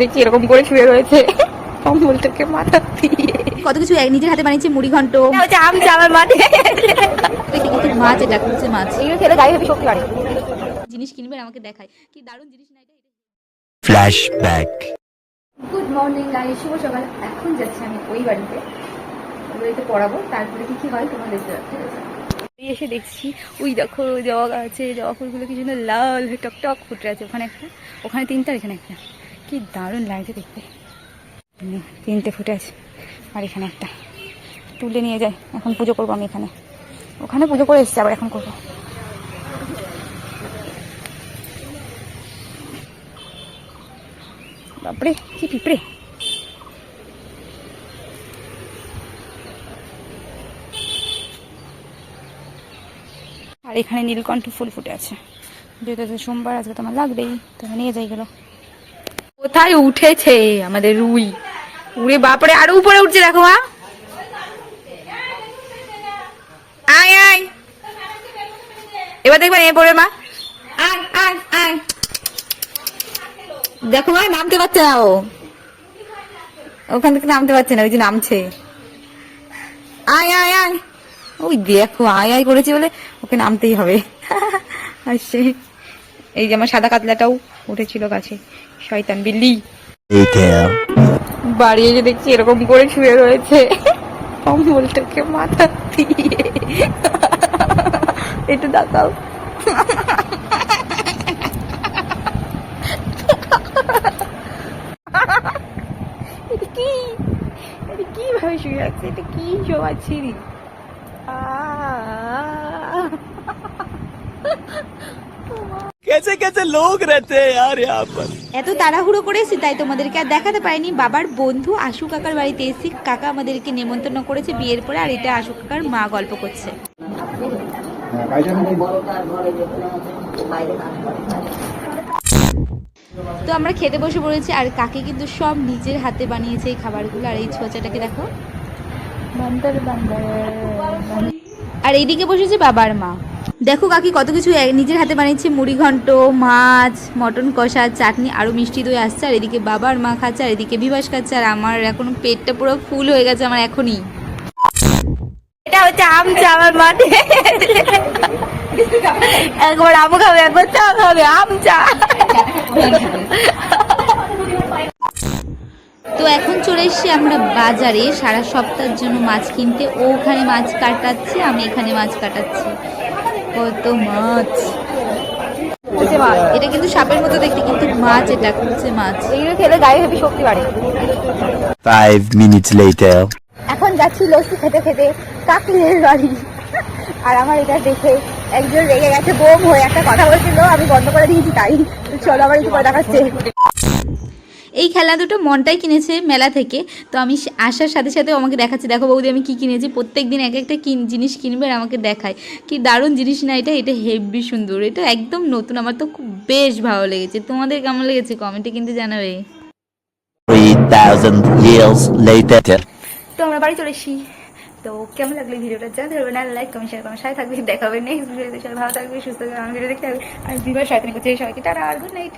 দেখছি এরকম করে শুয়ে রয়েছে কম্বলটাকে মাথা দিয়ে। কত কিছু নিজের হাতে বানিয়েছে, মুড়ি ঘন্ট, আম চাওয়ার মাঠে কিন্তু মাছ, এটা কুচে মাছ। এগুলো খেলে গায়ে হেবি শক্তি বাড়ে। জিনিস কিনবেন আমাকে দেখায়, কি দারুণ জিনিস না এটা। ফ্ল্যাশব্যাক। গুড মর্নিং গাইস, শুভ সকাল। এখন যাচ্ছি আমি ওই বাড়িতে, ওই বাড়িতে পড়াবো, তারপরে কি হয় তোমার দেখতে পাচ্ছি। এসে দেখছি ওই দেখো জবা গাছে জবা ফুলগুলো কি সুন্দর লাল হয়ে টকটক ফুটে আছে। ওখানে একটা, ওখানে তিনটা, এখানে একটা, কি দারুণ লাগছে দেখতে। তিনটে ফুটে আছে আর এখানে একটা। তুলে নিয়ে যায়, এখন পুজো করবো আমি এখানে। ওখানে পুজো করে এসছি, আবার এখন করবো। বাপরে কি পিঁপড়ে। আর এখানে নীলকণ্ঠ ফুল ফুটে আছে, যেহেতু সোমবার আজকে তোমার লাগবেই, তাহলে নিয়ে যাই গেল। কোথায় উঠেছে আমাদের রুই, উড়ে বাপরে আরো উপরে উঠছে দেখো। আয় আয়, এবার দেখবেন এ পড়বে মা। আয় আয় আয়, দেখো মা নামতে পারছে না ও, ওখান থেকে নামতে পারছে না, ওই যে নামছে। আয় আয় আয়, ওই দেখো আয় আয় করেছে বলে ওকে নামতেই হবে। আসছে, এই যে আমার সাদা কাতলাটাও উঠেছিল গাছে, শয়তান বিল্লি। বাড়ি এসে দেখছি এরকম করে শুয়ে রয়েছে কম্বলটাকে মাথা দিয়ে। একটু দেখাও। এটা কি, এটা কি ভাবে শুয়ে আছে, এটা কি শোয়াচ্ছি। कैसे कैसे लोग रहते हैं यार यहाँ पर। এত তাড়াহুড়ো করে এসেছি তাই তোমাদেরকে আর দেখাতে পারিনি। বাবার বন্ধু আশু কাকার বাড়িতে এসেছি, কাকা আমাদেরকে নেমন্তন্ন করেছে বিয়ের পরে, আর এটা আশু কাকার মা গল্প করছে। তো আমরা খেতে বসে পড়েছি, আর কাকি কিন্তু সব নিজের হাতে বানিয়েছে এই খাবারগুলো। আর এই ছোচাটাকে দেখো, আর এইদিকে বসেছে বাবার মা। দেখো কাকি কত কিছু নিজের হাতে বানিয়েছে, মুড়ি ঘন্ট, মাছ, মটন কষা, চাটনি, আরো মিষ্টি দই আসছে। আর এদিকে বাবার মা খাচ্ছে, আর এদিকে বিভাস খাচ্ছে, আর আমার এখন পেটটা পুরো ফুল হয়ে গেছে আমার এখনই। এটা হচ্ছে আম চাওয়ার মাঠে, একবার আমও খাবে একবার চা খাবে, আম চা। তো এখন চলে এসেছি আমরা বাজারে সারা সপ্তাহের জন্য মাছ কিনতে। ও ওখানে মাছ কাটাচ্ছে, আমি এখানে মাছ কাটাচ্ছি। কত মাছ, এটা কিন্তু সাপের মতো দেখতে, কিন্তু মাছ, এটা কুচে মাছ। এগুলো খেলে গায়ে হেবি শক্তি বাড়ে। 5 minutes later. এখন যাচ্ছি লস্যি খেতে খেতে কাকিনের বাড়ি। আর আমার এটা দেখে একজন রেগে গেছে, বোম হয়ে একটা কথা বলছিল, আমি বন্ধ করে দিয়েছি। তাই চলো আবার একটু করে দেখাচ্ছে। এই খেলনা দুটো মনটাই কিনেছে মেলা থেকে। তো আমি আসার সাথে সাথে আমাকে দেখাচ্ছে, দেখো বৌদি আমি কি কিনেছি। প্রত্যেক দিন এক একটা জিনিস কিনবে আর আমাকে দেখায়, কি দারুণ জিনিস না এটা। এটা হেভি সুন্দর, এটা একদম নতুন, আমার তো খুব বেশ ভালো লেগেছে। তোমাদের কেমন লেগেছে কমেন্টে কিন্তু জানাবে। 3000 years later. তো আমরা বাড়ি চলে এসেছি। তো কেমন লাগলো ভিডিওটা, যা ধরবে না লাইক কমেন্ট শেয়ার করার সাথে থাকবে। দেখা হবে নেক্সট ভিডিওতে, সবাই ভালো থাকবে সুস্থ থাকবে, আমার ভিডিও দেখতে হবে। আর বিবার সাথে করছে সবাইকে টাটা আর গুড নাইট।